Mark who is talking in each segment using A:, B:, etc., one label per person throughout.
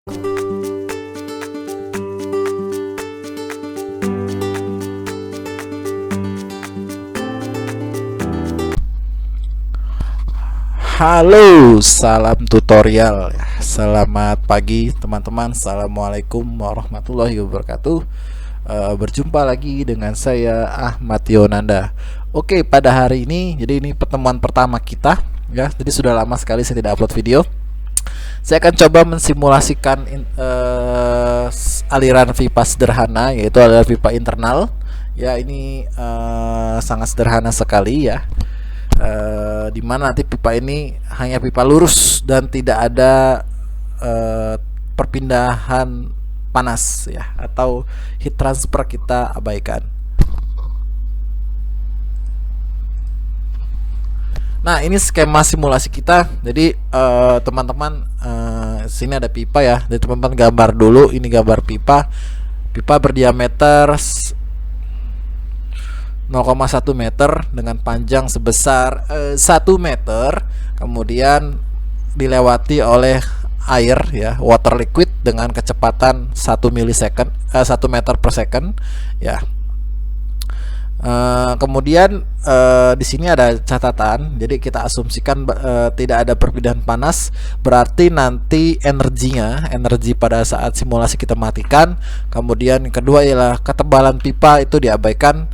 A: Halo, salam tutorial ya. Selamat pagi teman-teman. Assalamualaikum warahmatullahi wabarakatuh. Berjumpa lagi dengan saya Ahmad Yonanda. Oke, pada hari ini, jadi ini pertemuan pertama kita ya. Jadi sudah lama sekali saya tidak upload video. Saya akan coba mensimulasikan aliran pipa sederhana, yaitu aliran pipa internal. Ya, ini sangat sederhana sekali ya. Dimana nanti pipa ini hanya pipa lurus dan tidak ada perpindahan panas ya, atau heat transfer kita abaikan. Nah, ini skema simulasi kita. Jadi teman-teman, sini ada pipa ya. Jadi teman-teman gambar dulu, ini gambar pipa. Pipa berdiameter 0,1 meter dengan panjang sebesar 1 meter, kemudian dilewati oleh air ya, water liquid dengan kecepatan 1 meter per second ya. Kemudian di sini ada catatan. Jadi kita asumsikan tidak ada perpindahan panas, berarti nanti energi pada saat simulasi kita matikan. Kemudian yang kedua ialah ketebalan pipa itu diabaikan.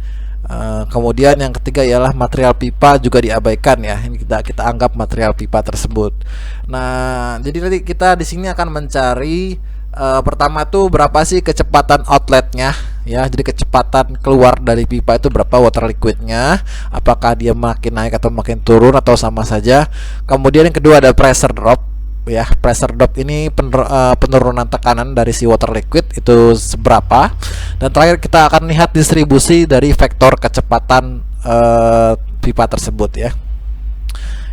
A: Kemudian yang ketiga ialah material pipa juga diabaikan ya. Ini kita anggap material pipa tersebut. Nah, jadi nanti kita di sini akan mencari pertama tuh berapa sih kecepatan outletnya ya. Jadi kecepatan keluar dari pipa itu berapa water liquidnya, apakah dia makin naik atau makin turun atau sama saja. Kemudian yang kedua ada pressure drop ya. Pressure drop ini penurunan tekanan dari si water liquid itu seberapa. Dan terakhir kita akan lihat distribusi dari vektor kecepatan pipa tersebut ya.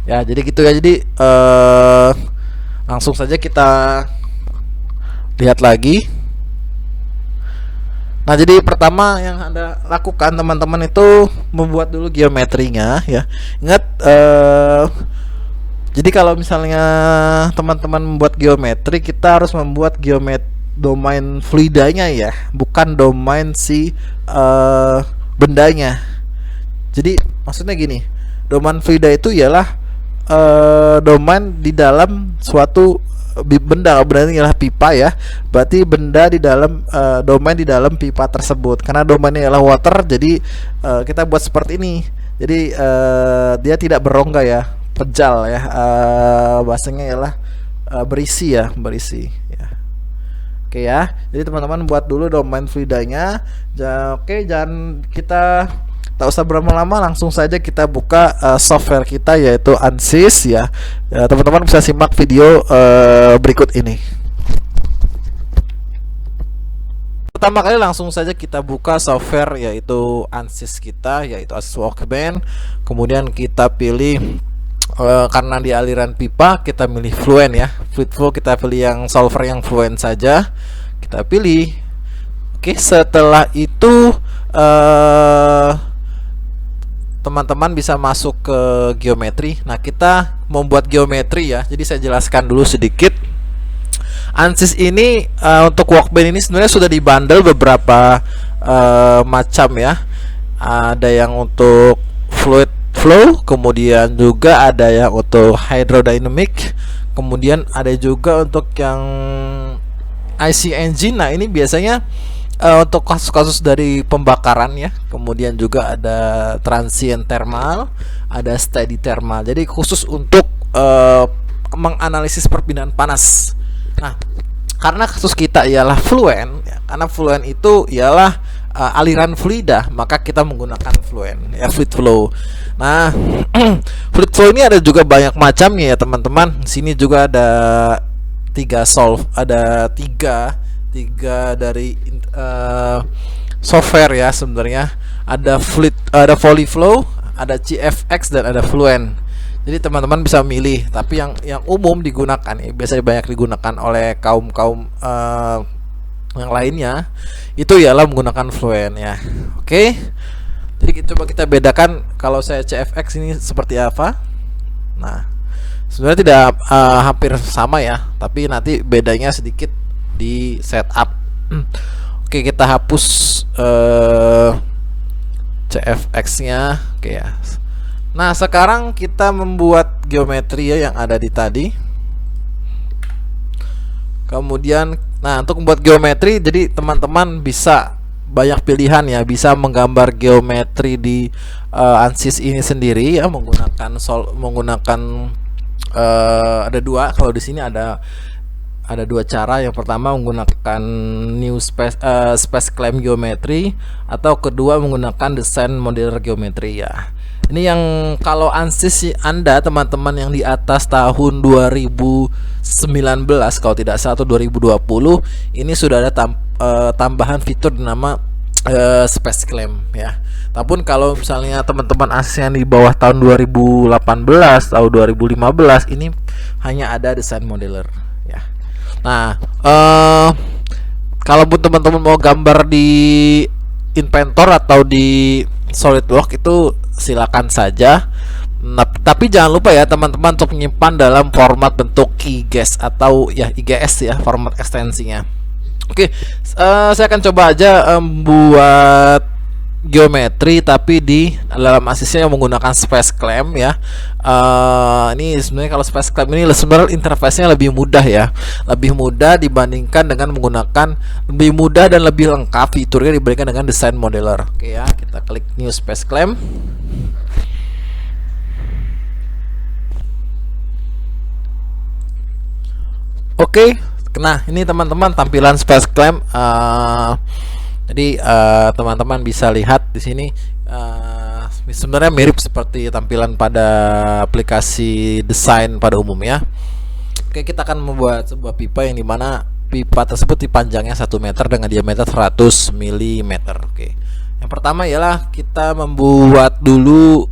A: Ya, jadi gitu ya. Jadi langsung saja kita lihat lagi. Nah, jadi pertama yang Anda lakukan teman-teman itu membuat dulu geometrinya ya. Ingat, jadi kalau misalnya teman-teman membuat geometri, kita harus membuat domain fluidanya ya, bukan domain si bendanya. Jadi maksudnya gini, domain fluida itu ialah domain di dalam suatu benda. Berarti ialah pipa ya. Berarti benda di dalam domain di dalam pipa tersebut. Karena domainnya ialah water, jadi kita buat seperti ini. Jadi dia tidak berongga ya, pejal ya, bahasanya ialah berisi ya. Oke ya, jadi teman-teman buat dulu domain fluidanya. Oke, jangan kita tak usah berlama-lama, langsung saja kita buka software kita yaitu ANSYS ya. Teman-teman bisa simak video berikut ini. Pertama kali langsung saja kita buka software yaitu ANSYS kita, yaitu ANSYS Workbench. Kemudian kita pilih karena di aliran pipa kita pilih fluent ya, fluid flow, kita pilih yang solver yang fluent saja, kita pilih. Oke, setelah itu teman-teman bisa masuk ke geometri. Nah, kita membuat geometri ya, jadi saya jelaskan dulu sedikit. ANSYS ini untuk Workbench ini sebenarnya sudah dibundle beberapa macam ya. Ada yang untuk fluid flow, kemudian juga ada yang untuk hydrodynamic, kemudian ada juga untuk yang IC engine. Nah, ini biasanya untuk kasus-kasus dari pembakaran ya. Kemudian juga ada transient thermal, ada steady thermal. Jadi khusus untuk menganalisis perpindahan panas. Nah, karena kasus kita ialah fluent ya, karena fluent itu ialah aliran fluida, maka kita menggunakan fluent ya, fluid flow. Nah, fluid flow ini ada juga banyak macamnya ya teman-teman. Sini juga ada tiga dari software ya sebenarnya. Ada volley flow, ada CFX dan ada fluent. Jadi teman-teman bisa milih, tapi yang umum digunakan ya, biasanya banyak digunakan oleh kaum yang lainnya itu ialah menggunakan fluent ya. Oke. Jadi coba kita bedakan kalau saya CFX ini seperti apa. Nah, sebenarnya tidak hampir sama ya, tapi nanti bedanya sedikit di setup. Oke, kita hapus CFX-nya. Oke ya. Nah, sekarang kita membuat geometri ya yang ada di tadi. Kemudian, nah untuk membuat geometri, jadi teman-teman bisa banyak pilihan ya, bisa menggambar geometri di ANSYS ini sendiri ya, menggunakan ada dua. Kalau di sini ada dua cara. Yang pertama menggunakan new space claim geometry, atau kedua menggunakan desain modeler geometri ya. Ini yang kalau ANSYS Anda teman-teman yang di atas tahun 2019 kalau tidak salah, atau 2020, ini sudah ada tambahan fitur nama space claim ya. Tapi kalau misalnya teman-teman ANSYS yang di bawah tahun 2018 atau 2015, ini hanya ada desain modeler ya. Nah, kalaupun teman-teman mau gambar di Inventor atau di SolidWorks itu silakan saja. Nah, tapi jangan lupa ya teman-teman untuk menyimpan dalam format bentuk IGS atau ya IGS ya, format ekstensinya. Oke, saya akan coba aja buat geometri tapi di dalam ANSYS-nya yang menggunakan space claim ya. Ini sebenarnya kalau space claim ini sebenarnya interface-nya lebih mudah ya, lebih mudah dibandingkan dengan menggunakan, lebih mudah dan lebih lengkap fiturnya dibandingkan dengan desain modeler. Oke ya, kita klik new space claim. Oke, nah ini teman-teman tampilan space claim. Jadi teman-teman bisa lihat di sini sebenarnya mirip seperti tampilan pada aplikasi desain pada umumnya. Oke, kita akan membuat sebuah pipa yang dimana pipa tersebut dipanjangnya 1 meter dengan diameter 100 mm. Oke, yang pertama ialah kita membuat dulu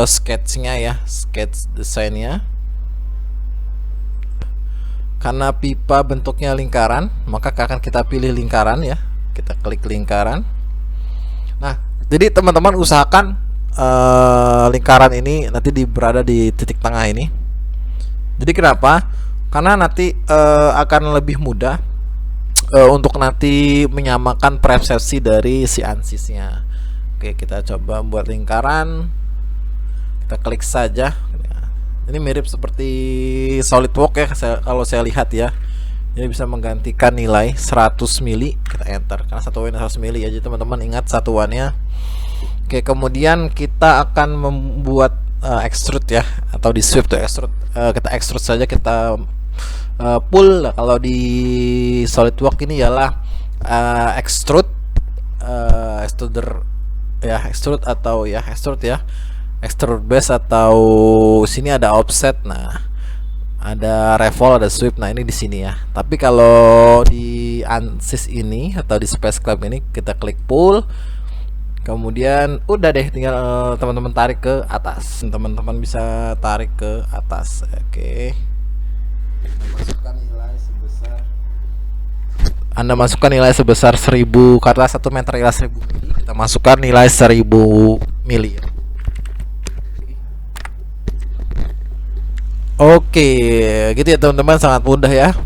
A: sketch-nya ya, sketch desainnya. Karena pipa bentuknya lingkaran, maka akan kita pilih lingkaran ya. Kita klik lingkaran. Nah, jadi teman-teman usahakan lingkaran ini nanti berada di titik tengah ini. Jadi kenapa? Karena nanti akan lebih mudah untuk nanti menyamakan persepsi dari si ANSYS-nya. Oke, kita coba buat lingkaran. Kita klik saja. Ini mirip seperti SolidWorks ya, kalau saya lihat ya. Ini bisa menggantikan nilai 100 mili, kita enter karena satuannya 100 mili ya. Jadi teman-teman ingat satuannya. Oke, kemudian kita akan membuat extrude ya, atau di sweep to extrude. Kita extrude saja, kita pull. Kalau di SolidWorks ini ialah extrude extruder ya, extrude atau ya extrude ya, extrude base, atau sini ada offset. Nah, ada revolve, ada sweep. Nah, ini di sini ya. Tapi kalau di ANSYS ini atau di space claim ini kita klik pull. Kemudian udah deh, tinggal teman-teman tarik ke atas. Teman-teman bisa tarik ke atas. Oke. Anda masukkan nilai sebesar 1000, karena 1 meter ialah 1000 mili. Kita masukkan nilai 1000 mili. Oke, gitu ya teman-teman, sangat mudah ya.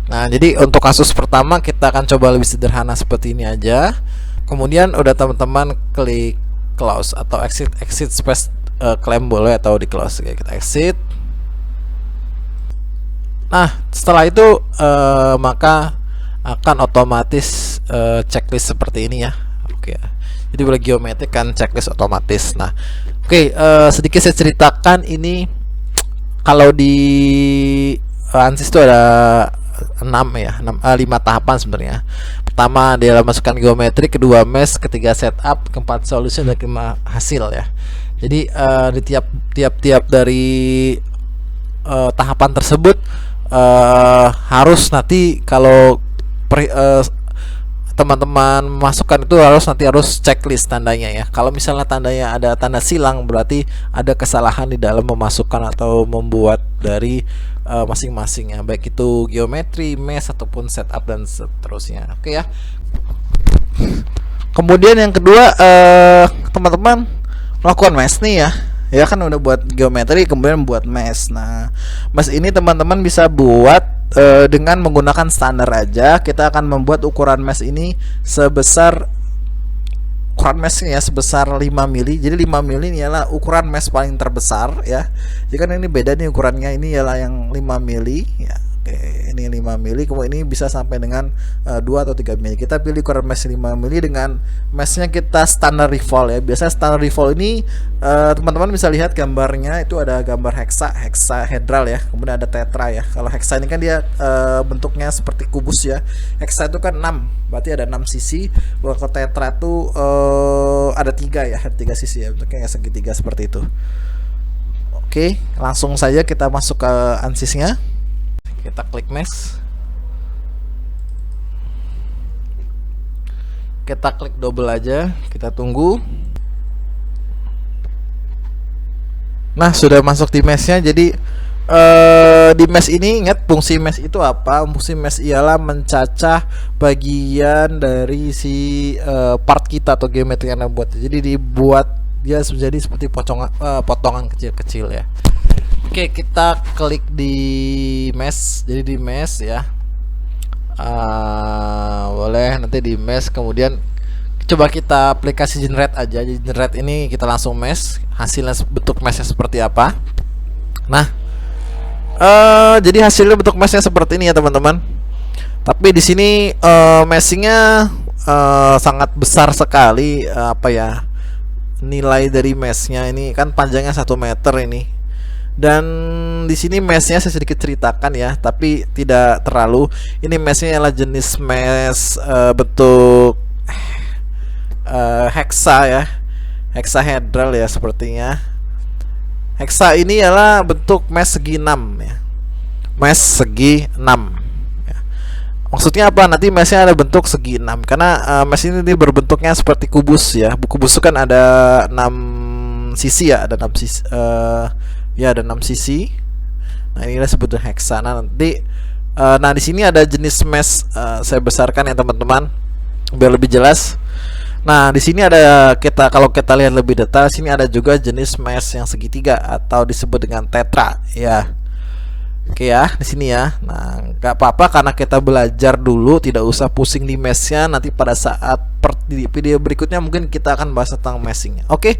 A: Nah, jadi untuk kasus pertama kita akan coba lebih sederhana seperti ini aja. Kemudian udah teman-teman klik close atau exit space claim boleh, atau di close. Oke, kita exit. Nah, setelah itu maka akan otomatis checklist seperti ini ya. Oke. Jadi boleh geometri kan checklist otomatis. Nah, oke, sedikit saya ceritakan ini. Kalau di ANSYS itu ada 5 tahapan sebenarnya. Pertama, dia masukkan geometri, kedua mesh, ketiga setup, keempat solution, dan kelima hasil ya. Jadi di tiap dari tahapan tersebut harus nanti kalau teman-teman masukkan itu harus checklist tandanya ya. Kalau misalnya tandanya ada tanda silang, berarti ada kesalahan di dalam memasukkan atau membuat dari masing-masing ya, baik itu geometri, mesh, ataupun setup dan seterusnya. Oke ya. Kemudian yang kedua, teman-teman melakukan mesh nih ya. Ya kan udah buat geometri, kemudian buat mesh. Nah, mesh ini teman-teman bisa buat dengan menggunakan standar aja, kita akan membuat ukuran mesh ini sebesar ukuran meshnya ya sebesar 5 mili. Jadi 5 mili ini adalah ukuran mesh paling terbesar ya. Jadi kan ini beda nih ukurannya, ini ialah yang 5 mili ya. Oke, ini 5 mili, kemudian ini bisa sampai dengan 2 atau 3 mili. Kita pilih ukuran mesh 5 mili dengan meshnya kita standar revolve ya. Biasanya standar revolve ini teman-teman bisa lihat gambarnya, itu ada gambar hexahedral ya, kemudian ada tetra ya. Kalau hexa ini kan dia bentuknya seperti kubus ya. Hexa itu kan 6, berarti ada 6 sisi. Kalau tetra itu ada 3 ya, 3 sisi ya, bentuknya segitiga seperti itu. Oke, langsung saja kita masuk ke ansisnya. Kita klik mesh, kita klik double aja, kita tunggu. Nah, sudah masuk di meshnya. Jadi di mesh ini, ingat fungsi mesh itu apa? Fungsi mesh ialah mencacah bagian dari si part kita atau geometri yang dibuat. Jadi dibuat dia menjadi seperti potongan kecil-kecil ya. Oke, kita klik di mesh. Jadi di mesh ya, boleh nanti di mesh. Kemudian coba kita aplikasi generate aja. Jadi generate ini kita langsung mesh, hasilnya bentuk meshnya seperti apa. Nah, jadi hasilnya bentuk meshnya seperti ini ya teman-teman. Tapi di sini meshingnya sangat besar sekali. Apa ya, nilai dari meshnya ini kan panjangnya 1 meter ini. Dan di sini meshnya saya sedikit ceritakan ya, tapi tidak terlalu. Ini meshnya adalah jenis mesh bentuk hexa ya, hexahedral ya sepertinya. Hexa ini adalah bentuk mesh segi 6 ya, mesh segi 6 ya. Maksudnya apa? Nanti meshnya ada bentuk segi 6 karena mesh ini berbentuknya seperti kubus ya. Kubus itu kan ada 6 sisi ya, ada 6 sisi ya, ada 6 sisi. Nah, inilah sebutnya hexa. Nah, nanti nah di sini ada jenis mesh, saya besarkan ya teman-teman biar lebih jelas. Nah, di sini ada, kalau kita lihat lebih detail, sini ada juga jenis mesh yang segitiga atau disebut dengan tetra ya. Oke ya, di sini ya. Nah, nggak apa-apa karena kita belajar dulu, tidak usah pusing di meshnya. Nanti pada saat di video berikutnya mungkin kita akan bahas tentang meshingnya. Oke,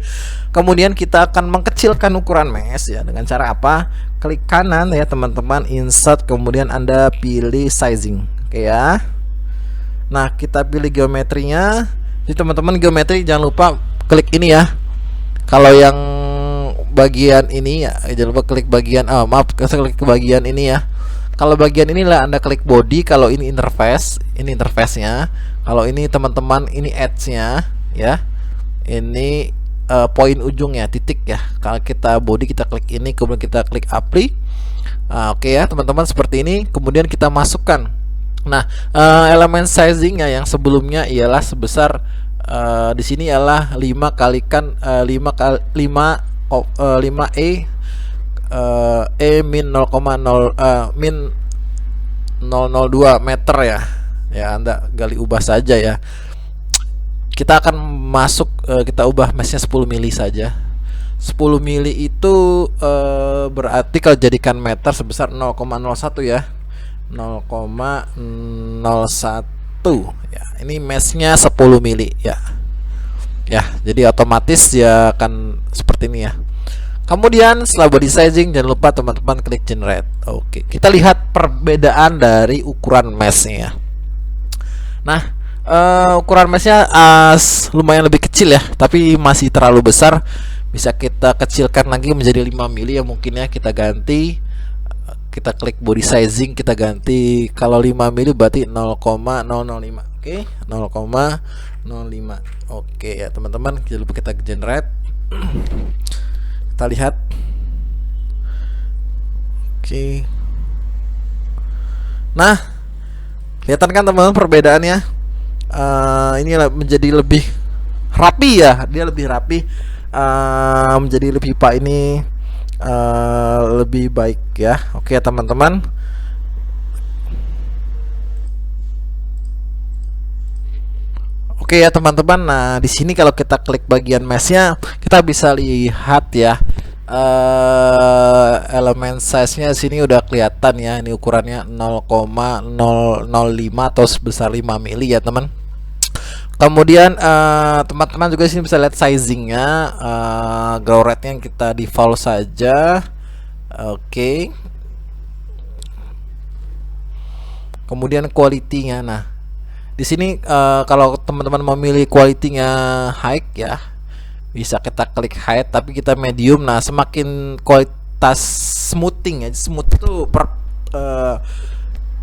A: kemudian kita akan mengkecilkan ukuran mesh ya dengan cara apa? Klik kanan ya teman-teman, insert, kemudian Anda pilih sizing. Oke ya. Nah, kita pilih geometrinya. Jadi teman-teman, geometri jangan lupa klik ini ya. Kalau yang bagian ini ya, jangan lupa klik bagian klik ke bagian ini ya. Kalau bagian inilah Anda klik body. Kalau ini interface, ini interface-nya. Kalau ini teman-teman, ini edge-nya ya. Ini poin ujungnya, titik ya. Kalau kita body, kita klik ini, kemudian kita klik apply. Oke ya teman-teman, seperti ini. Kemudian kita masukkan. Nah, elemen sizingnya yang sebelumnya ialah sebesar di sini ialah 5 kalikan 5E min 0,0 min 002 meter ya. Ya, Anda gali ubah saja ya. Kita akan masuk, kita ubah meshnya 10 mili saja. 10 mili itu berarti kalau jadikan meter sebesar 0,01 ya. 0,01 ya. Ini meshnya 10 mili ya. Ya, jadi otomatis dia akan seperti ini ya. Kemudian setelah body sizing, jangan lupa teman-teman klik generate. Oke, kita lihat perbedaan dari ukuran meshnya. Nah, ukuran meshnya lumayan lebih kecil ya, tapi masih terlalu besar. Bisa kita kecilkan lagi menjadi 5 mili ya mungkin ya. Kita ganti, kita klik body sizing, kita ganti. Kalau 5 mili berarti 0,005. Oke, 0,05. Oke ya teman-teman, jangan lupa kita generate. Kita lihat. Oke. Nah, kelihatan kan teman-teman perbedaannya. Ini menjadi lebih rapi ya, dia lebih rapi, menjadi lebih ini lebih baik ya. Oke ya teman-teman. Oke ya teman-teman. Nah, di sini kalau kita klik bagian meshnya, kita bisa lihat ya. elemen size-nya sini udah kelihatan ya. Ini ukurannya 0,005 atau sebesar 5 mili ya teman. Kemudian teman-teman juga sini bisa lihat sizingnya, grow rate yang kita default saja. Oke. Kemudian quality-nya. Nah, di sini kalau teman-teman memilih quality-nya high ya, bisa kita klik high, tapi kita medium. Nah, semakin kualitas smoothing ya, smooth itu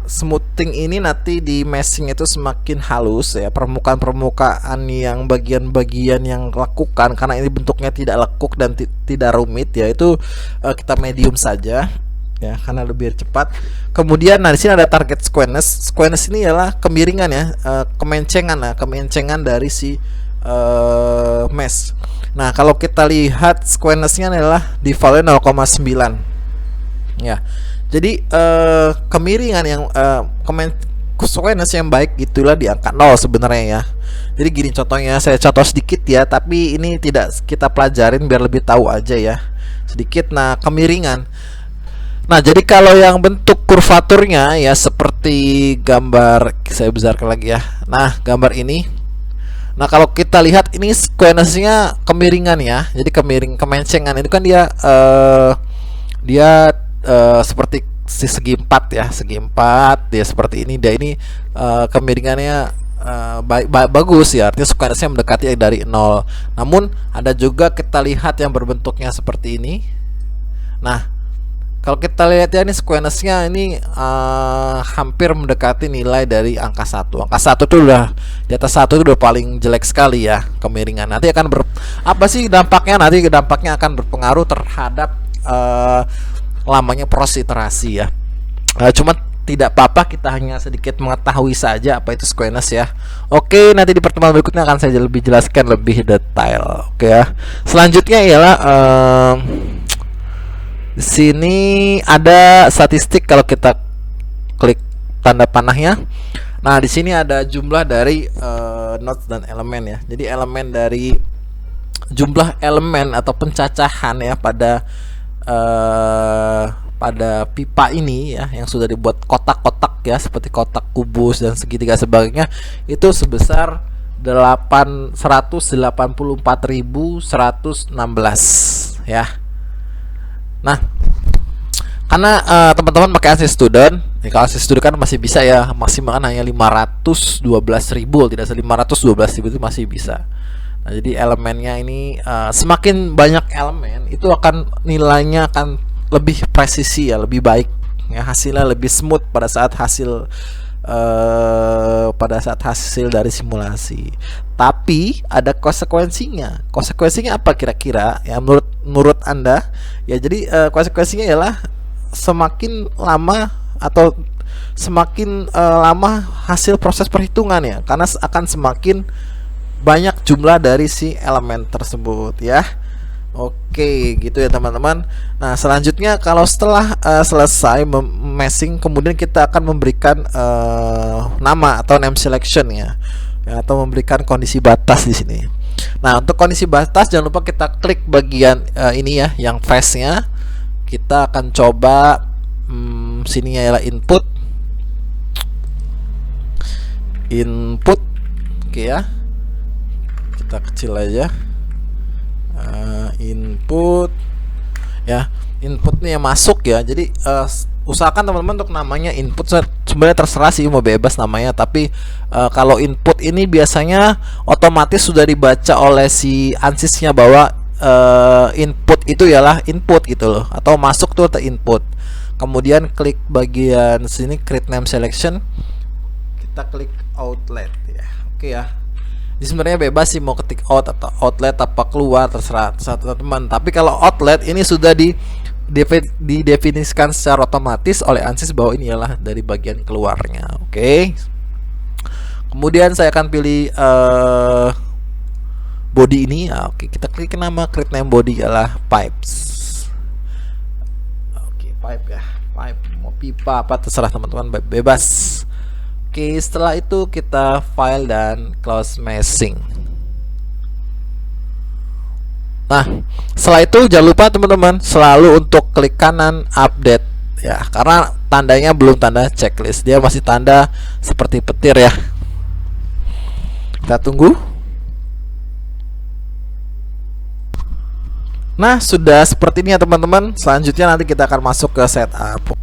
A: smoothing ini nanti di meshing itu semakin halus ya, permukaan-permukaan yang bagian-bagian yang lekukan, karena ini bentuknya tidak lekuk dan tidak rumit ya, itu kita medium saja ya, karena lebih cepat. Kemudian nah di sini ada target squareness. Squareness ini adalah kemiringan ya, kemencengan dari si mesh. Nah, kalau kita lihat squareness-nya adalah di value 0,9 ya. Jadi kemiringan yang squareness yang baik itulah di angka 0 sebenarnya ya. Jadi gini contohnya, saya contoh sedikit ya, tapi ini tidak kita pelajarin biar lebih tahu aja ya. Sedikit. Nah, kemiringan. Nah, jadi kalau yang bentuk kurvaturnya ya seperti gambar, saya besarkan lagi ya. Nah, gambar ini. Nah, kalau kita lihat ini squareness-nya kemiringan ya. Jadi kemencengan itu kan dia seperti segi 4 ya, segi 4 dia seperti ini. Dia ini kemiringannya bagus ya, artinya squareness-nya mendekati dari 0. Namun ada juga kita lihat yang berbentuknya seperti ini. Nah, kalau kita lihat ya, ini squareness-nya ini hampir mendekati nilai dari angka 1. Angka 1 itu udah di atas 1 itu udah paling jelek sekali ya kemiringan. Nanti akan apa sih dampaknya? Nanti dampaknya akan berpengaruh terhadap lamanya proses iterasi ya. Cuma tidak apa-apa, kita hanya sedikit mengetahui saja apa itu squareness ya. Oke, nanti di pertemuan berikutnya akan saya lebih jelaskan lebih detail. Oke ya. Selanjutnya ialah di sini ada statistik. Kalau kita klik tanda panahnya, nah di sini ada jumlah dari nodes dan elemen ya. Jadi elemen dari jumlah elemen atau pencacahan ya pada pipa ini ya, yang sudah dibuat kotak-kotak ya, seperti kotak kubus dan segitiga sebagainya, itu sebesar 184.116 ya. Nah, karena teman-teman pakai ANSYS Student, kalau ANSYS Student kan masih bisa ya, maksimal hanya 512.000, tidak 512.000 itu masih bisa. Nah, jadi elemennya ini semakin banyak elemen itu akan nilainya akan lebih presisi ya, lebih baik ya, hasilnya lebih smooth pada saat hasil dari simulasi. Tapi ada konsekuensinya. Konsekuensinya apa kira-kira? Ya menurut Anda ya, jadi konsekuensinya ialah semakin lama atau semakin lama hasil proses perhitungan ya, karena akan semakin banyak jumlah dari si elemen tersebut ya. Oke, gitu ya teman-teman. Nah, selanjutnya kalau setelah selesai meshing, kemudian kita akan memberikan nama atau name selection ya, atau memberikan kondisi batas di sini. Nah, untuk kondisi batas jangan lupa kita klik bagian ini ya, yang face-nya. Kita akan coba sini ialah input. Oke ya. Kita kecil aja. Input ya, inputnya yang masuk ya. Jadi usahakan teman-teman untuk namanya input, sebenarnya terserah sih mau bebas namanya, tapi kalau input ini biasanya otomatis sudah dibaca oleh si ANSYS-nya bahwa input itu ialah input gitu loh, atau masuk tuh ke input. Kemudian klik bagian sini create name selection, kita klik outlet ya. Oke ya. Jadi sebenarnya bebas sih mau ketik out atau outlet apa keluar, terserah teman. Tapi kalau outlet ini sudah didefinisikan secara otomatis oleh ANSYS bahwa ini adalah dari bagian keluarnya. Oke. Kemudian saya akan pilih body ini. Oke, kita klik nama create name body adalah pipes. Oke, pipe ya. Pipe mau pipa apa terserah teman-teman, bebas. Oke, setelah itu kita file dan close meshing. Nah, setelah itu jangan lupa teman-teman selalu untuk klik kanan update ya, karena tandanya belum tanda checklist, dia masih tanda seperti petir ya. Kita tunggu. Nah, sudah seperti ini ya teman-teman. Selanjutnya nanti kita akan masuk ke setup.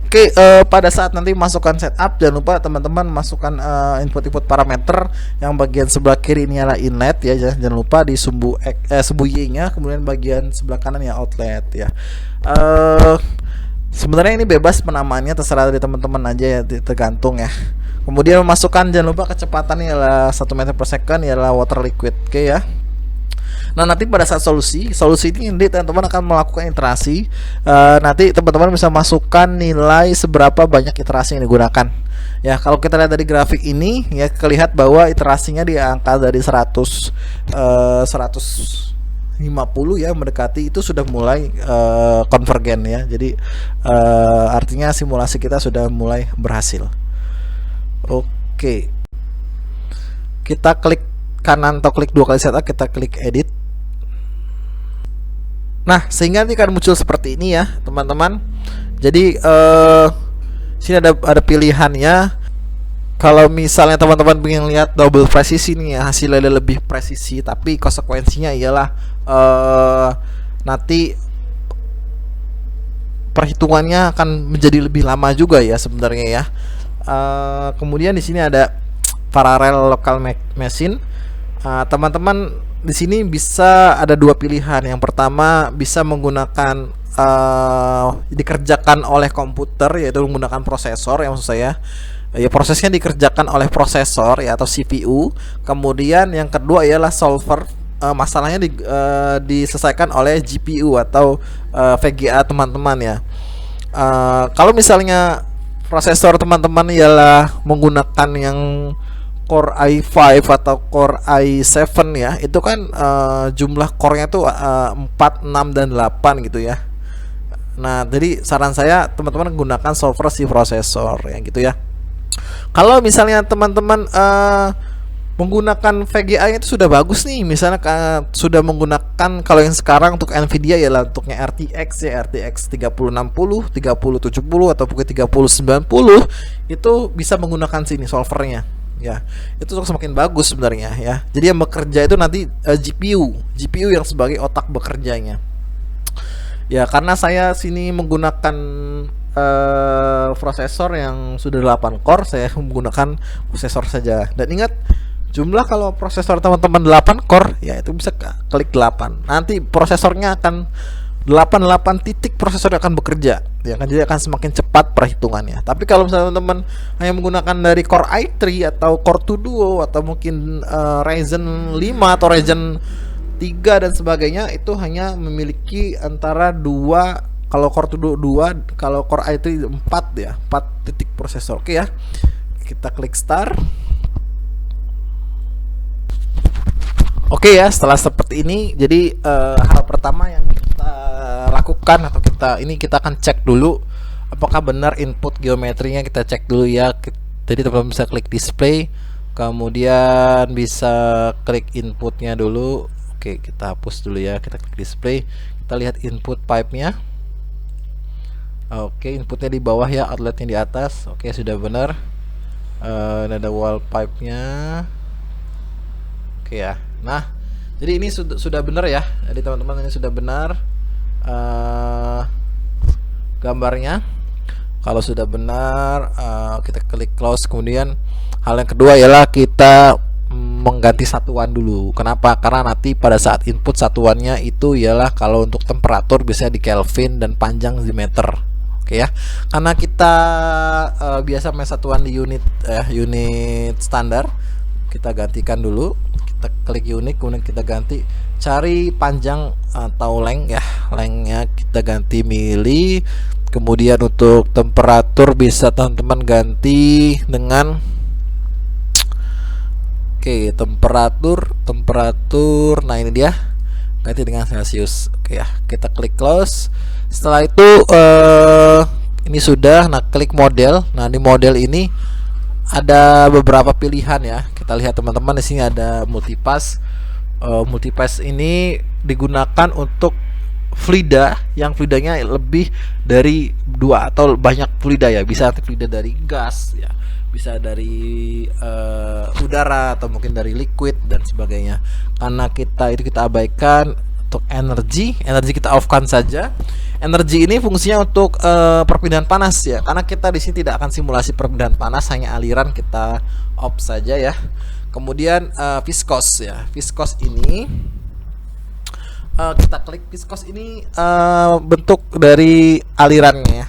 A: Oke, pada saat nanti masukkan setup, jangan lupa teman-teman masukkan input-input parameter. Yang bagian sebelah kiri ini adalah inlet ya, jangan lupa di sumbu Y-nya, kemudian bagian sebelah kanan ya outlet ya. Sebenarnya ini bebas penamaannya, terserah dari teman-teman aja ya, tergantung ya. Kemudian memasukkan, jangan lupa kecepatannya adalah 1 meter per second, ialah water liquid. Oke ya. Nah, nanti pada saat solusi ini teman-teman akan melakukan iterasi. Nanti teman-teman bisa masukkan nilai seberapa banyak iterasi yang digunakan. Ya, kalau kita lihat dari grafik ini ya, kelihatan bahwa iterasinya di angka dari 150 ya, mendekati itu sudah mulai konvergen ya. Jadi artinya simulasi kita sudah mulai berhasil. Oke. Kita klik kanan atau klik 2 kali setup, kita klik edit. Nah, sehingga nanti akan muncul seperti ini ya teman-teman. Jadi sini ada pilihannya. Kalau misalnya teman-teman ingin lihat double presisi nih ya, hasilnya lebih presisi, tapi konsekuensinya ialah nanti perhitungannya akan menjadi lebih lama juga ya sebenarnya ya. Kemudian di sini ada parallel local machine. Teman-teman di sini bisa ada 2 pilihan. Yang pertama bisa menggunakan dikerjakan oleh komputer, yaitu menggunakan prosesor ya, maksud saya ya, prosesnya dikerjakan oleh prosesor ya atau CPU. Kemudian yang kedua ialah solver, masalahnya diselesaikan oleh GPU atau VGA teman-teman ya. Kalau misalnya prosesor teman-teman ialah menggunakan yang Core i5 atau Core i7 ya, itu kan jumlah core-nya tuh 4, 6 dan 8 gitu ya. Nah, jadi saran saya teman-teman gunakan solver si prosesor ya gitu ya. Kalau misalnya teman-teman menggunakan VGA itu sudah bagus nih, misalnya sudah menggunakan, kalau yang sekarang untuk Nvidia ya lah, untuknya RTX ya, RTX 3060, 3070 atau mungkin 3090, itu bisa menggunakan sini solvernya ya. Itu semakin bagus sebenarnya ya. Jadi yang bekerja itu nanti GPU yang sebagai otak bekerjanya ya. Karena saya sini menggunakan prosesor yang sudah 8 core, saya menggunakan prosesor saja. Dan ingat, jumlah kalau prosesor teman-teman 8 core ya, itu bisa klik 8. Nanti prosesornya akan 88 titik, prosesor akan bekerja ya kan, jadi akan semakin cepat perhitungannya. Tapi kalau misalnya teman-teman hanya menggunakan dari Core i3 atau Core 2 Duo atau mungkin Ryzen 5 atau Ryzen 3 dan sebagainya, itu hanya memiliki antara 2, kalau Core 2, kalau Core i3 4 ya, 4 titik prosesor. Oke ya. Kita klik start. Oke ya, setelah seperti ini, jadi hal pertama yang kita lakukan atau kita akan cek dulu apakah benar input geometrinya, kita cek dulu ya. Jadi teman-teman bisa klik display, kemudian bisa klik inputnya dulu. Oke, kita hapus dulu ya, kita klik display, kita lihat input pipe-nya. Oke, inputnya di bawah ya, outletnya di atas. Oke, sudah benar. Ini ada wall pipe-nya. Oke ya. Nah, jadi ini sudah benar ya. Jadi teman-teman, ini sudah benar gambarnya. Kalau sudah benar, kita klik close. Kemudian hal yang kedua ialah kita mengganti satuan dulu. Kenapa? Karena nanti pada saat input satuannya itu ialah, kalau untuk temperatur biasanya di Kelvin dan panjang di meter. Oke ya. Karena kita biasa main satuan di unit standar, kita gantikan dulu. Kita klik unit, kemudian kita ganti, cari panjang atau length ya, lengthnya kita ganti mili. Kemudian untuk temperatur bisa teman-teman ganti dengan temperatur, nah ini dia, ganti dengan Celsius. Oke ya, kita klik close. Setelah itu ini sudah. Nah, klik model. Nah, di model ini ada beberapa pilihan ya. Kita lihat teman-teman, di sini ada multipass, Multipass ini digunakan untuk fluida yang fluidanya lebih dari dua atau banyak fluida ya, bisa fluida dari gas ya, bisa dari udara atau mungkin dari liquid dan sebagainya. Karena kita abaikan untuk energi kita off-kan saja. Energi ini fungsinya untuk perpindahan panas ya, karena kita di sini tidak akan simulasi perpindahan panas, hanya aliran kita off saja ya. Kemudian viscous ya, viscous ini kita klik viscous ini bentuk dari alirannya ya.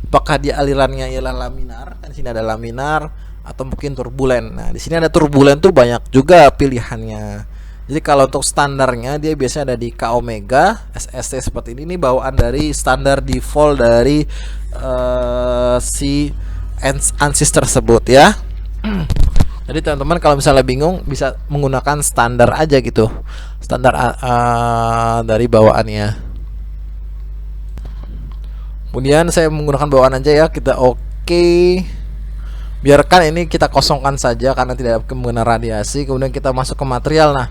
A: Apakah dia alirannya ialah laminar? Kan di sini ada laminar atau mungkin turbulen. Nah, di sini ada turbulen tuh banyak juga pilihannya. Jadi kalau untuk standarnya dia biasanya ada di K omega, SST seperti ini bawaan dari standar default dari si ANSYS tersebut ya. Jadi teman-teman kalau misalnya bingung bisa menggunakan standar aja gitu, standar dari bawaannya. Kemudian saya menggunakan bawaan aja ya, kita oke. Biarkan ini kita kosongkan saja karena tidak menggunakan radiasi. Kemudian kita masuk ke material. Nah,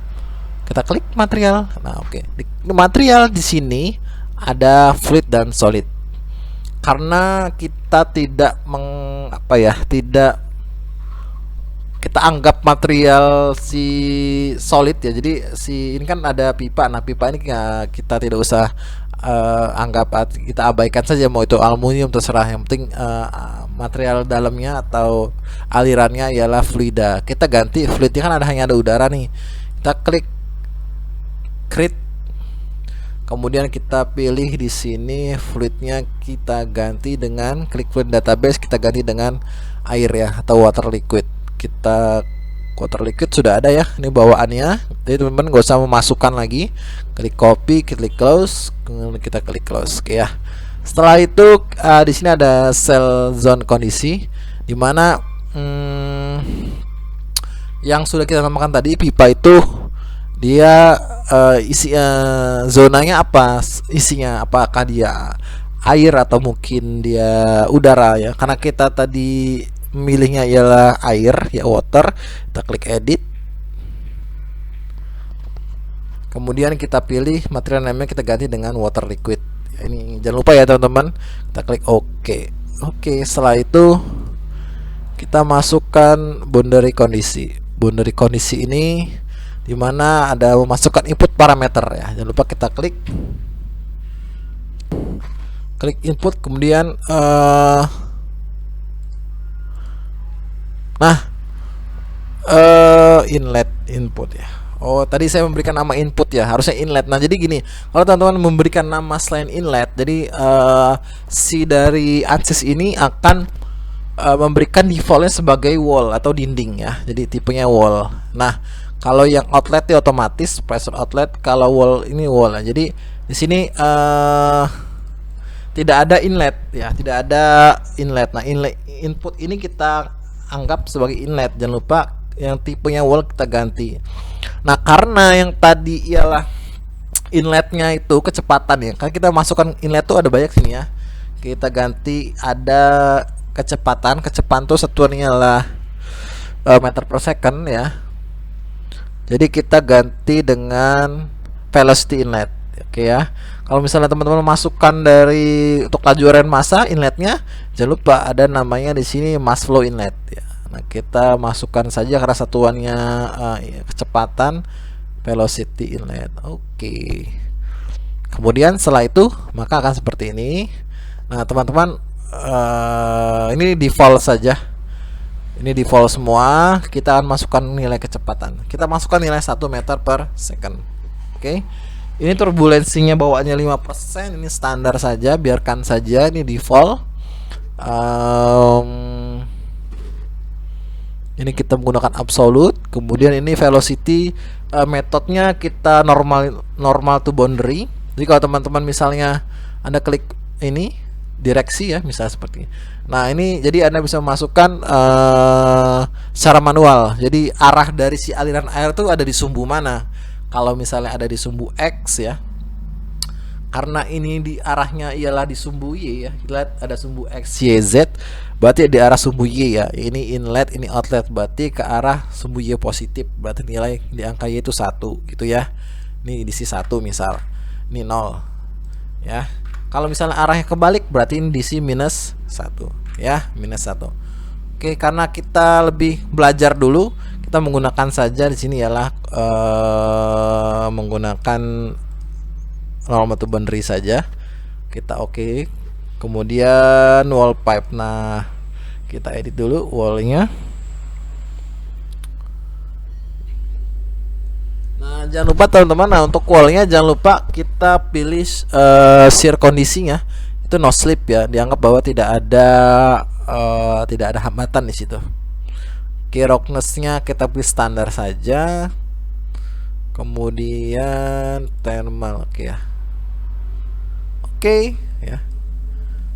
A: kita klik material. Nah, oke. Di material di sini ada fluid dan solid. Karena kita tidak tidak kita anggap material si solid ya. Jadi si ini kan ada pipa. Nah, pipa ini kita tidak usah anggap, kita abaikan saja, mau itu aluminium terserah. Yang penting material dalamnya atau alirannya ialah fluida. Kita ganti fluidnya kan hanya ada udara nih. Kita klik create. Kemudian kita pilih di sini fluidnya, kita ganti dengan klik fluid database, kita ganti dengan air ya atau water liquid. Kita water liquid sudah ada ya, ini bawaannya. Jadi teman-teman gak usah memasukkan lagi. Klik copy, klik close, kemudian kita klik close. Oke ya. Setelah itu di sini ada cell zone kondisi, dimana yang sudah kita namakan tadi pipa itu dia zonanya apa, isinya apakah dia air atau mungkin dia udara ya. Karena kita tadi memilihnya ialah air ya, water, kita klik edit. Kemudian kita pilih material namanya, kita ganti dengan water liquid ya, ini jangan lupa ya teman-teman. Kita klik OK. Oke, setelah itu kita masukkan boundary kondisi. Boundary kondisi ini dimana ada memasukkan input parameter ya, jangan lupa kita klik input. Kemudian inlet input ya. Oh, tadi saya memberikan nama input ya, harusnya inlet. Nah, jadi gini, kalau teman-teman memberikan nama selain inlet, jadi si dari ANSYS ini akan memberikan defaultnya sebagai wall atau dinding ya. Jadi tipenya wall. Nah, kalau yang outlet ya otomatis pressure outlet, kalau wall ini wall. Nah, jadi di sini tidak ada inlet ya, tidak ada inlet. Nah, inlet input ini kita anggap sebagai inlet. Jangan lupa yang tipenya wall kita ganti. Nah, karena yang tadi ialah inletnya itu kecepatan ya, kan kita masukkan inlet tuh ada banyak sini ya. Kita ganti ada kecepatan tuh satuannya adalah meter per second ya. Jadi kita ganti dengan velocity inlet. Oke ya. Kalau misalnya teman-teman masukkan dari untuk laju aren massa inletnya, jangan lupa ada namanya di sini mass flow inlet ya. Nah, kita masukkan saja karena satuannya kecepatan, velocity inlet. Oke. Kemudian setelah itu maka akan seperti ini. Nah, teman-teman ini default saja. Ini default semua. Kita akan masukkan nilai kecepatan. Kita masukkan nilai 1 meter per second. Oke. Ini turbulensinya bawaannya 5%. Ini standar saja, biarkan saja ini default. Ini kita menggunakan absolute. Kemudian ini velocity, metodenya kita normal to boundary. Jadi kalau teman-teman misalnya Anda klik ini direksi ya, misalnya seperti ini. Nah, ini jadi Anda bisa memasukkan secara manual. Jadi arah dari si aliran air itu ada di sumbu mana. Kalau misalnya ada di sumbu X ya, karena ini di arahnya ialah di sumbu Y ya, kita lihat ada sumbu X, Y, Z, berarti di arah sumbu Y ya. Ini inlet, ini outlet, berarti ke arah sumbu Y positif. Berarti nilai di angka Y itu 1 gitu ya. Ini DC 1 misal. Ini 0 ya. Kalau misalnya arahnya kebalik berarti ini DC minus 1 ya, minus 1. Oke, karena kita lebih belajar dulu, kita menggunakan saja di sini ialah menggunakan normal to boundary saja. Kita oke. Kemudian wall pipe. Nah, kita edit dulu wallnya. Nah, jangan lupa teman-teman, nah untuk wallnya jangan lupa kita pilih shear kondisinya itu no slip ya, dianggap bahwa tidak ada hambatan di situ. Oke, roughness-nya kita pilih standar saja. Kemudian thermal, oke ya. Oke ya.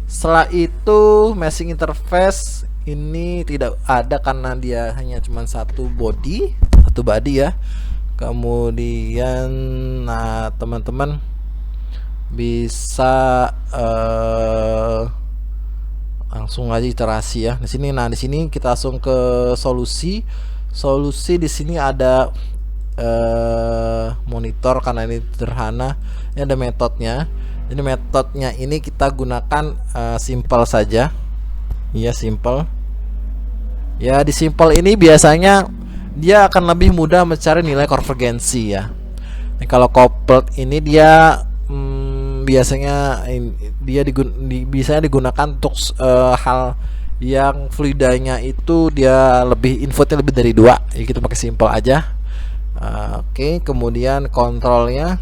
A: Setelah itu meshing interface ini tidak ada karena dia hanya cuma satu body ya. Kemudian nah teman-teman bisa langsung aja iterasi ya di sini. Nah, di sini kita langsung ke solusi. Di sini ada monitor karena ini sederhana. Ini ada metodenya. Jadi metodenya ini kita gunakan simple saja. Iya, simple. Ya, di simple ini biasanya dia akan lebih mudah mencari nilai konvergensi ya. Nah, kalau coupled ini dia biasanya dia bisa digunakan untuk hal yang fluidanya itu dia inputnya lebih dari 2. Jadi kita pakai simple aja. Oke, kemudian kontrolnya.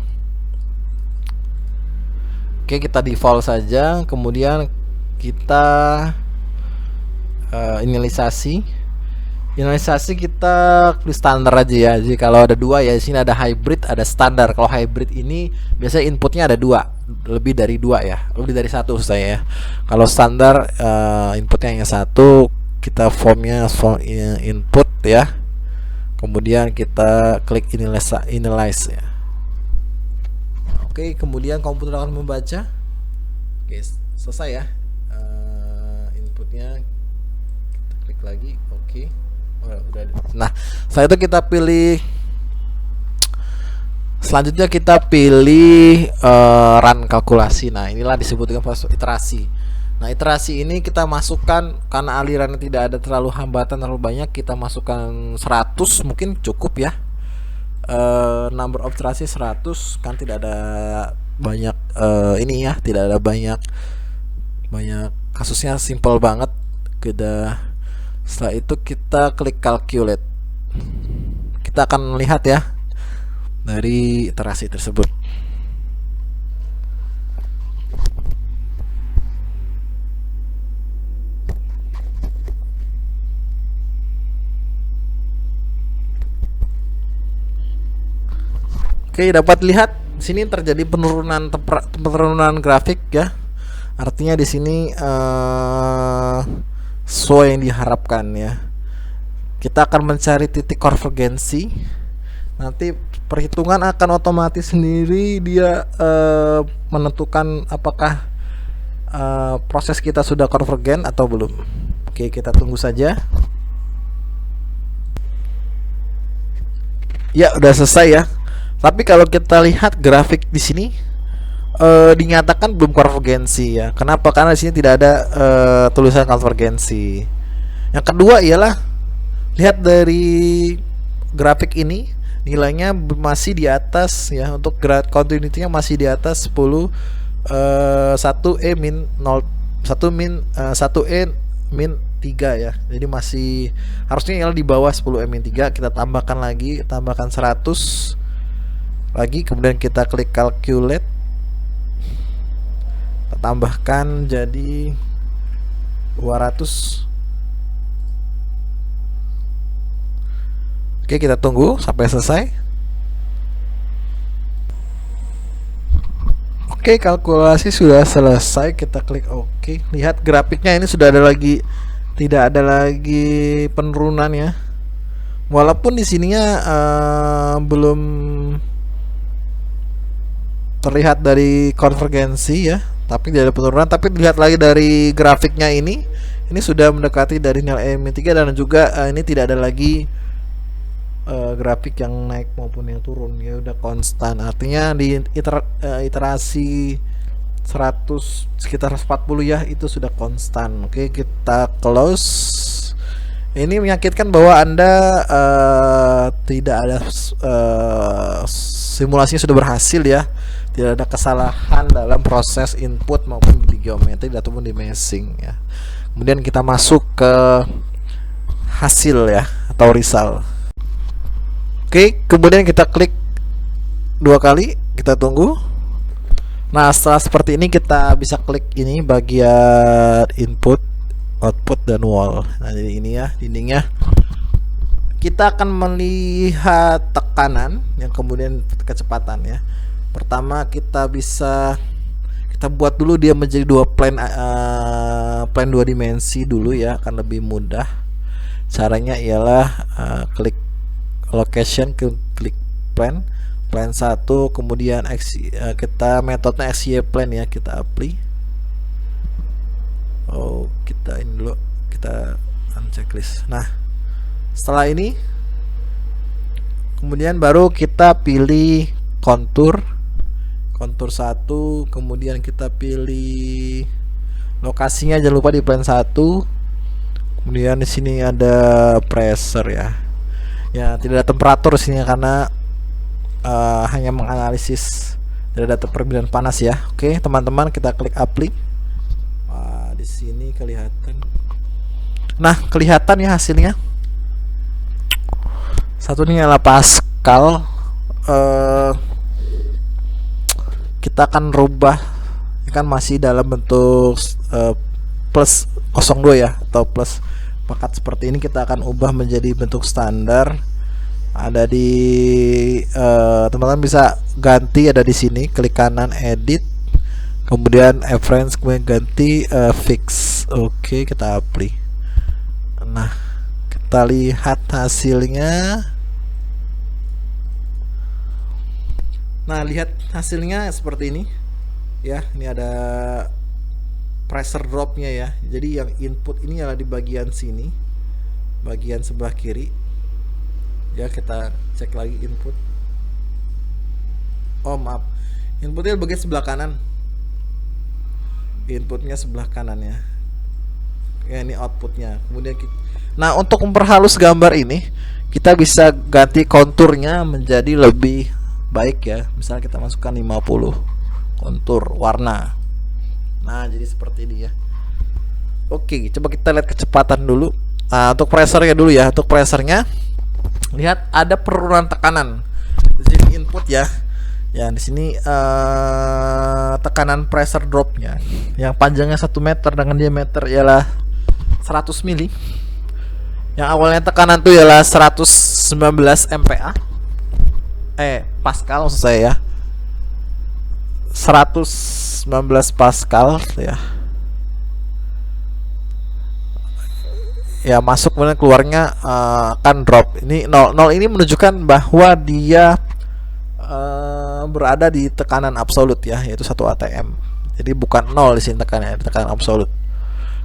A: Oke, kita default saja. Kemudian kita inisialisasi kita pilih standar aja ya. Jadi kalau ada 2 ya, di sini ada hybrid, ada standar. Kalau hybrid ini biasanya inputnya ada 2, lebih dari 2 ya, lebih dari 1 saya ya. Kalau standar inputnya hanya 1, kita formnya form input ya. Kemudian kita klik initialize ya. Oke, kemudian komputer akan membaca. Oke, selesai ya. Inputnya kita klik lagi. Oke. Udah. Nah, setelah itu kita pilih, selanjutnya kita pilih run kalkulasi. Nah, inilah disebut dengan proses iterasi. Nah, iterasi ini kita masukkan karena alirannya tidak ada terlalu hambatan terlalu banyak, kita masukkan 100 mungkin cukup ya. Number of iterasi 100 kan tidak ada banyak ini ya, tidak ada banyak kasusnya, simple banget. Setelah itu kita klik calculate. Kita akan melihat ya dari iterasi tersebut. Oke, dapat lihat di sini terjadi penurunan grafik ya. Artinya di sini sesuai yang diharapkan ya. Kita akan mencari titik konvergensi. Nanti perhitungan akan otomatis sendiri dia menentukan apakah proses kita sudah konvergen atau belum. Oke, kita tunggu saja. Ya, udah selesai ya. Tapi kalau kita lihat grafik di sini dinyatakan belum konvergensi ya. Kenapa? Karena di sini tidak ada tulisan konvergensi. Yang kedua ialah lihat dari grafik ini nilainya masih di atas ya, untuk continuity-nya masih di atas 10 1e min 0 1e min 3 ya. Jadi masih harusnya ialah di bawah 10e min 3. Kita tambahkan 100 lagi, kemudian kita klik calculate, kita tambahkan jadi 200. Oke, kita tunggu sampai selesai. Oke, kalkulasi sudah selesai, kita klik oke. Lihat grafiknya ini sudah ada lagi, tidak ada lagi penurunan ya. Walaupun di sininya belum terlihat dari konvergensi ya, tapi tidak ada penurunan. Tapi dilihat lagi dari grafiknya ini Ini sudah mendekati dari nilai M3 dan juga ini tidak ada lagi grafik yang naik maupun yang turun, ya udah konstan. Artinya di iterasi 100 sekitar 40 ya, itu sudah konstan. Oke, kita close. Ini menyakitkan bahwa Anda tidak ada simulasinya sudah berhasil ya. Tidak ada kesalahan dalam proses input maupun di geometri ataupun di meshing ya. Kemudian kita masuk ke hasil ya, atau result. Oke, kemudian kita klik 2 kali, kita tunggu. Nah, setelah seperti ini kita bisa klik ini bagian input, output, dan wall. Nah, jadi ini ya dindingnya. Kita akan melihat tekanan yang kemudian kecepatan ya. Pertama kita buat dulu dia menjadi plane 2 dimensi dulu ya, akan lebih mudah. Caranya ialah klik location, klik plane 1, kemudian kita metodenya XY plane ya, kita apply. Kita ini dulu, kita unchecklist. Nah, setelah ini kemudian baru kita pilih kontur 1, kemudian kita pilih lokasinya, jangan lupa di plane 1. Kemudian di sini ada pressure ya. Ya, tidak ada temperatur di sini karena hanya menganalisis, tidak ada perbedaan panas ya. Oke, teman-teman, kita klik apply. Wah, di sini kelihatan. Nah, kelihatan ya hasilnya. Satu ini adalah Pascal. Kita akan rubah, ini kan masih dalam bentuk plus 02 ya, atau plus pakat seperti ini. Kita akan ubah menjadi bentuk standar. Ada di teman-teman bisa ganti, ada di sini, klik kanan edit, kemudian reference, kemudian ganti fix. Oke, kita apply. Nah, kita lihat hasilnya. Nah, lihat hasilnya seperti ini ya. Ini ada pressure dropnya ya. Jadi yang input ini adalah di bagian sini, bagian sebelah kiri ya. Kita cek lagi input. Oh maaf, inputnya bagian sebelah kanan. Inputnya sebelah kanan ya. Ya, ini outputnya. Kemudian nah, untuk memperhalus gambar ini kita bisa ganti konturnya menjadi lebih baik ya. Misalnya kita masukkan 50 kontur warna. Nah, jadi seperti ini ya. Oke, coba kita lihat kecepatan dulu. Nah, untuk pressure-nya dulu ya. Untuk pressure-nya lihat ada penurunan tekanan. Di sini input ya. Ya, di sini tekanan pressure drop-nya yang panjangnya 1 meter dengan diameter ialah 100 mili. Yang awalnya tekanan itu ialah 119 MPa. Pascal maksud saya ya. 119 Pascal ya. Ya, masuk kemudian keluarnya akan drop. Ini 0 ini menunjukkan bahwa dia berada di tekanan absolut ya, yaitu 1 atm. Jadi bukan 0 di sini tekanannya, tekanan absolut.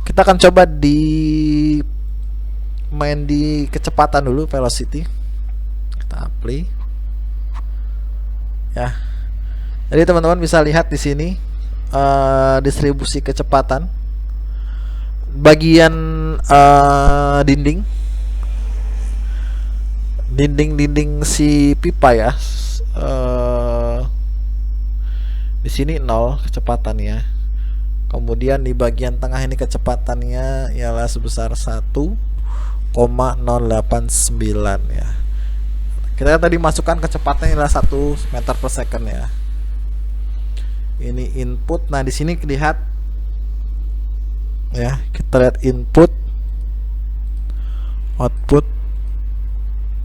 A: Kita akan coba main di kecepatan dulu, velocity. Kita apply. Ya, jadi teman-teman bisa lihat di sini distribusi kecepatan bagian dinding si pipa ya. Di sini 0 kecepatannya. Kemudian di bagian tengah ini kecepatannya ialah sebesar 1,089 ya. Kita tadi masukkan kecepatannya adalah 1 meter per second ya. Ini input. Nah, di sini lihat ya, kita lihat input, output.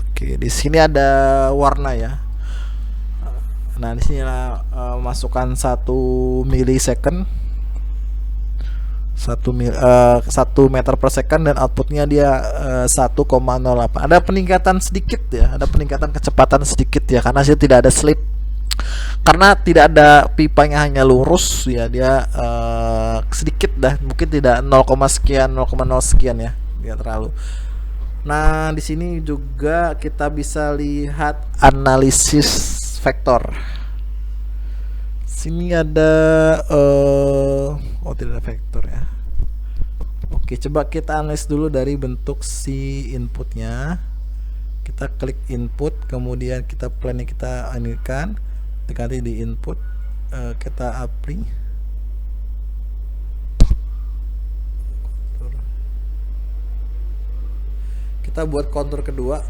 A: Oke, di sini ada warna ya. Nah, di sini masukkan 1 milisecond, 1 meter per second, dan outputnya dia 1,08. Ada peningkatan sedikit ya, ada peningkatan kecepatan sedikit ya, karena sih tidak ada slip, karena tidak ada pipanya, hanya lurus ya. Dia sedikit dah, mungkin tidak 0, sekian 0,0 sekian ya, tidak terlalu. Nah di sini juga kita bisa lihat analisis vektor. Sini ada oh tidak ada vektor ya. Oke, coba kita analisis dulu dari bentuk si inputnya. Kita klik input, kemudian kita plan yang kita inikan, nanti di input kita apply. Kita buat kontur kedua.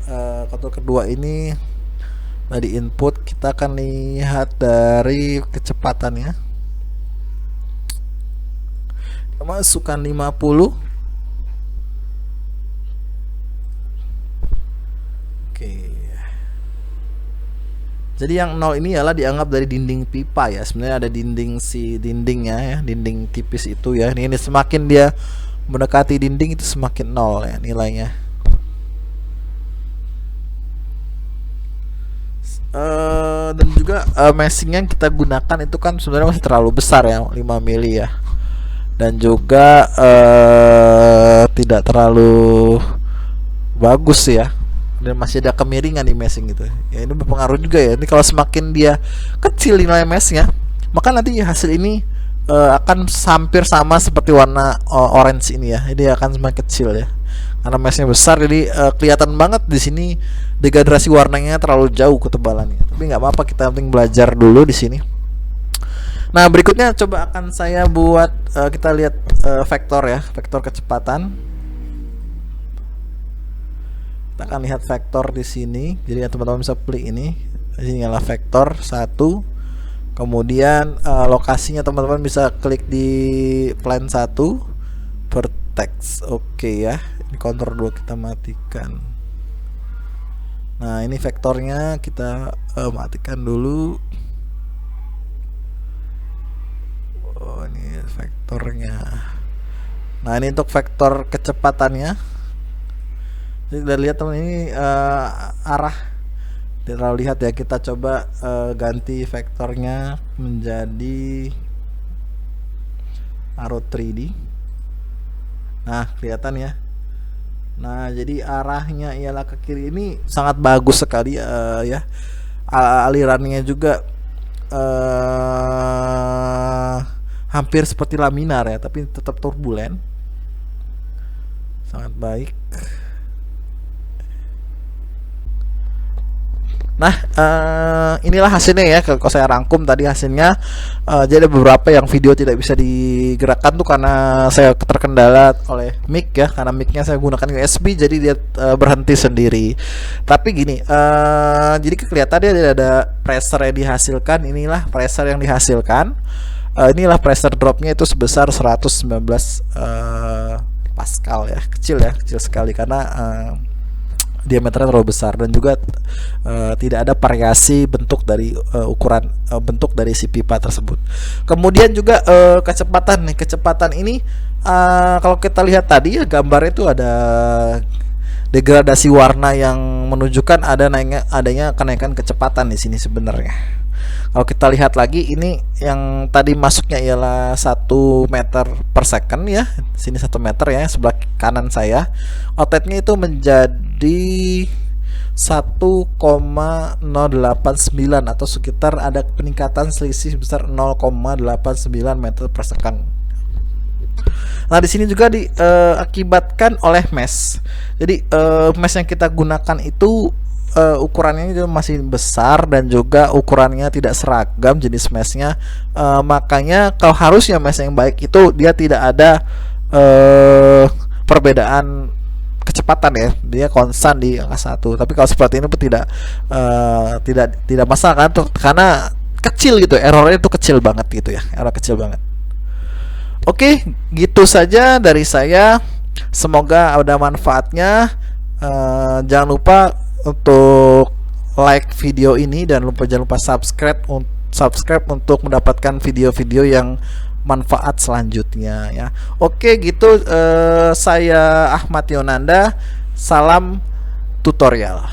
A: Kontur kedua ini di input kita akan lihat dari kecepatannya. Masukkan 50. Oke. Jadi yang 0 ini adalah dianggap dari dinding pipa ya. Sebenarnya ada dinding dindingnya ya, dinding tipis itu ya. Ini semakin dia mendekati dinding itu semakin 0 ya nilainya. Dan juga meshing yang kita gunakan itu kan sebenarnya masih terlalu besar ya, 5 mili ya, dan juga tidak terlalu bagus ya, dan masih ada kemiringan di meshing gitu ya. Ini berpengaruh juga ya. Ini kalau semakin dia kecil nilai meshnya, maka nanti hasil ini akan hampir sama seperti warna orange ini ya. Ini akan semakin kecil ya, karena meshnya besar. Jadi kelihatan banget di sini degraderasi warnanya terlalu jauh ketebalannya. Tapi nggak apa-apa, kita penting belajar dulu di sini. Nah berikutnya coba akan saya buat kita lihat vektor ya, vektor kecepatan. Kita akan lihat vektor di sini. Jadi teman-teman bisa pilih ini. Di sini adalah vektor 1. Kemudian lokasinya teman-teman bisa klik di plan 1 vertex. Oke ya. Ini kontur 2 kita matikan. Nah ini vektornya kita matikan dulu. Oh ini vektornya. Nah ini untuk vektor kecepatannya. Jadi kita lihat teman, ini arah. Tidak lihat ya, kita coba ganti vektornya menjadi arrow 3D. Nah kelihatan ya. Nah jadi arahnya ialah ke kiri. Ini sangat bagus sekali ya. Alirannya juga hampir seperti laminar ya, tapi tetap turbulen. Sangat baik. Nah inilah hasilnya ya. Kalau saya rangkum tadi hasilnya, jadi beberapa yang video tidak bisa digerakkan tuh karena saya terkendala oleh mic ya, karena micnya saya gunakan USB, jadi dia berhenti sendiri. Tapi gini, jadi kelihatannya dia ada pressure yang dihasilkan. Inilah pressure yang dihasilkan. Inilah pressure dropnya itu sebesar 119 Pascal ya, kecil sekali karena diameternya terlalu besar, dan juga tidak ada variasi bentuk dari ukuran bentuk dari si pipa tersebut. Kemudian juga kecepatan ini kalau kita lihat tadi ya, gambar itu ada degradasi warna yang menunjukkan adanya kenaikan kecepatan di sini sebenarnya. Kalau kita lihat lagi, ini yang tadi masuknya ialah 1 meter per second ya. Sini 1 meter ya, sebelah kanan saya. Outletnya itu menjadi 1,089 atau sekitar ada peningkatan selisih besar 0,89 meter per second. Nah di sini juga diakibatkan oleh mesh. Jadi mesh yang kita gunakan itu ukurannya itu masih besar, dan juga ukurannya tidak seragam jenis meshnya. Makanya kalau harusnya mesh yang baik itu dia tidak ada perbedaan kecepatan ya, dia konstan di angka 1. Tapi kalau seperti ini pun tidak masalah kan, karena kecil gitu, errornya itu kecil banget gitu ya, error kecil banget. Oke, gitu saja dari saya. Semoga ada manfaatnya. Jangan lupa untuk like video ini, dan jangan lupa subscribe untuk mendapatkan video-video yang manfaat selanjutnya ya. Oke gitu, saya Ahmad Yonanda, salam tutorial.